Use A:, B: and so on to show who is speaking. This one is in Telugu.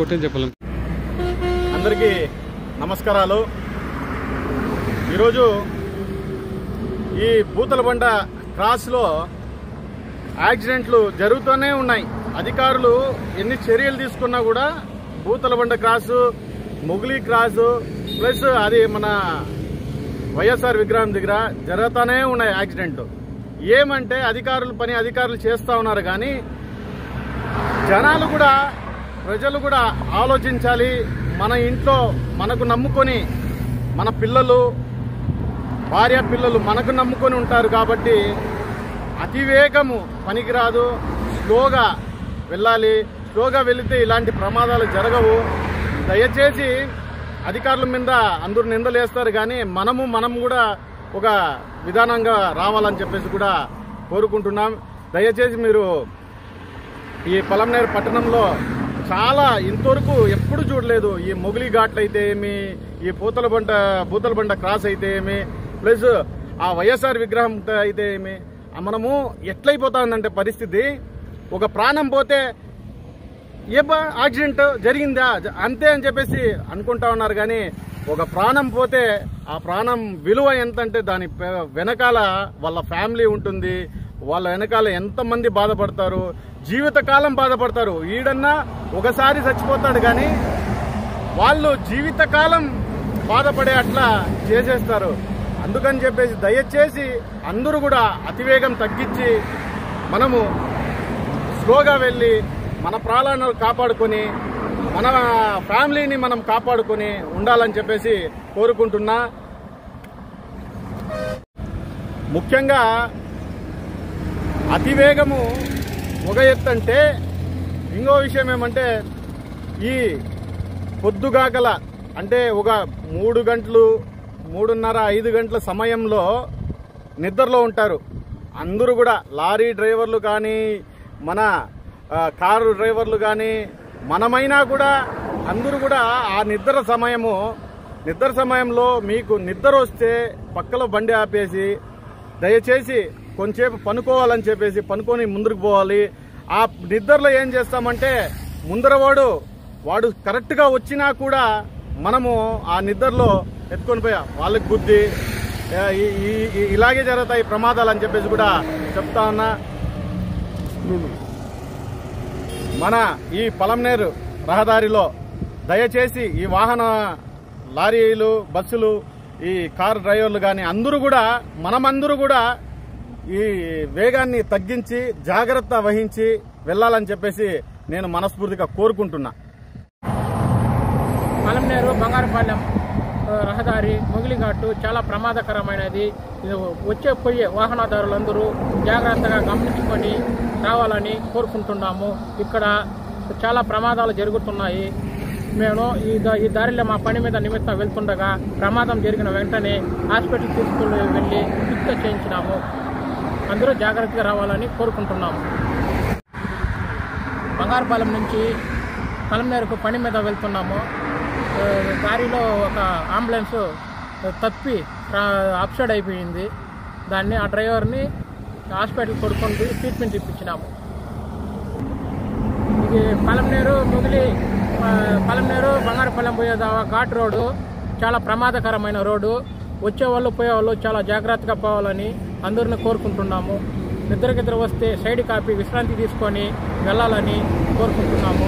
A: కొట్టేది చెప్పాలి.
B: అందరికీ నమస్కారాలు. ఈరోజు ఈ బూతలబండ క్రాస్లో యాక్సిడెంట్లు జరుగుతూనే ఉన్నాయి. అధికారులు ఎన్ని చర్యలు తీసుకున్నా కూడా బూతలబండ క్రాసు, మొగిలి క్రాసు ప్లస్ అది మన వైఎస్ఆర్ విగ్రహం దగ్గర జరుగుతూనే ఉన్నాయి యాక్సిడెంట్లు. ఏమంటే అధికారులు చేస్తూ ఉన్నారు, కానీ జనాలు కూడా, ప్రజలు కూడా ఆలోచించాలి. మన ఇంట్లో మనకు నమ్ముకొని, మన పిల్లలు, భార్య పిల్లలు మనకు నమ్ముకొని ఉంటారు కాబట్టి అతివేగము పనికిరాదు. స్లోగా వెళ్ళాలి. స్లోగా వెళితే ఇలాంటి ప్రమాదాలు జరగవు. దయచేసి అధికారుల మీద అందరూ నిందలేస్తారు, కానీ మనం కూడా ఒక విధానంగా రావాలని చెప్పేసి కూడా కోరుకుంటున్నాం. దయచేసి మీరు ఈ పలమనేరు పట్టణంలో చాలా ఇంతవరకు ఎప్పుడు చూడలేదు. ఈ మొగిలి ఘాట్లు అయితే ఏమి, ఈ బూతలబండ క్రాస్ అయితే ఏమి, ప్లస్ ఆ వైఎస్ఆర్ విగ్రహం అయితే ఏమి, మనము ఎట్లయిపోతుందంటే పరిస్థితి, ఒక ప్రాణం పోతే యాక్సిడెంట్ జరిగిందా అంతే అని చెప్పేసి అనుకుంటా ఉన్నారు, కానీ ఒక ప్రాణం పోతే ఆ ప్రాణం విలువ ఎంతంటే దాని వెనకాల వాళ్ళ ఫ్యామిలీ ఉంటుంది. వాళ్ళ వెనకాల ఎంతమంది బాధపడతారు, జీవితకాలం బాధపడతారు. ఈడన్నా ఒకసారి చచ్చిపోతాడు, కానీ వాళ్ళు జీవితకాలం బాధపడే అట్లా చేసేస్తారు. అందుకని చెప్పేసి దయచేసి అందరూ కూడా అతివేగం తగ్గించి మనము స్లోగా వెళ్ళి మన ప్రాణాలను కాపాడుకొని, మన ఫ్యామిలీని మనం కాపాడుకొని ఉండాలని చెప్పేసి కోరుకుంటున్నా. ముఖ్యంగా అతివేగము ఒక ఎత్తంటే, ఇంకో విషయం ఏమంటే, ఈ పొద్దుగాకల అంటే ఒక 3 గంటలు, 3:30, 5 గంటల సమయంలో నిద్రలో ఉంటారు అందరూ కూడా. లారీ డ్రైవర్లు కానీ, మన కారు డ్రైవర్లు కానీ, మనమైనా కూడా అందరూ కూడా ఆ నిద్ర సమయంలో మీకు నిద్ర వస్తే పక్కలో బండి ఆపేసి దయచేసి కొంచెంసేపు పనుకోవాలని చెప్పేసి పనుకొని ముందుకు పోవాలి. ఆ నిద్రలో ఏం చేస్తామంటే, వాడు కరెక్ట్గా వచ్చినా కూడా మనము ఆ నిద్రలో ఎత్తుకొని పోయా వాళ్ళకి బుద్ధి ఇలాగే జరుగుతాయి ప్రమాదాలు అని చెప్పేసి కూడా చెప్తా ఉన్నా. మన ఈ పలమనేరు రహదారిలో దయచేసి ఈ వాహన లారీలు, బస్సులు, ఈ కారు డ్రైవర్లు కానీ మనమందరూ కూడా ఈ వేగాన్ని తగ్గించి జాగ్రత్త వహించి వెళ్ళాలని చెప్పేసి నేను మనస్ఫూర్తిగా కోరుకుంటున్నా.
C: పలమనేరు బంగారుపాలెం రహదారి మొగిలిఘాటు చాలా ప్రమాదకరమైనది. పోయే వాహనదారులందరూ జాగ్రత్తగా గమనించుకొని రావాలని కోరుకుంటున్నాము. ఇక్కడ చాలా ప్రమాదాలు జరుగుతున్నాయి. మేము ఈ దారిలో మా పని మీద నిమిత్తం వెళ్తుండగా ప్రమాదం జరిగిన వెంటనే హాస్పిటల్ తీసుకుని వెళ్ళి చికిత్స చేయించినాము. అందరూ జాగ్రత్తగా రావాలని కోరుకుంటున్నాము. బంగారుపాలెం నుంచి పలమనేరుకు పని మీద వెళ్తున్నాము. దారిలో ఒక అంబులెన్స్ తప్పి అప్సైడ్ అయిపోయింది. ఆ డ్రైవర్ని హాస్పిటల్ కొడుకొని ట్రీట్మెంట్ ఇప్పించినాము. ఇది పలమనేరు బంగారుపాలెం పోయే ఘాట్ రోడ్డు చాలా ప్రమాదకరమైన రోడ్డు. వచ్చేవాళ్ళు పోయేవాళ్ళు చాలా జాగ్రత్తగా పోవాలని అందరిని కోరుకుంటున్నాము. నిద్రకిద్ర వస్తే సైడ్ కాపీ విశ్రాంతి తీసుకొని వెళ్ళాలని కోరుకుంటున్నాము.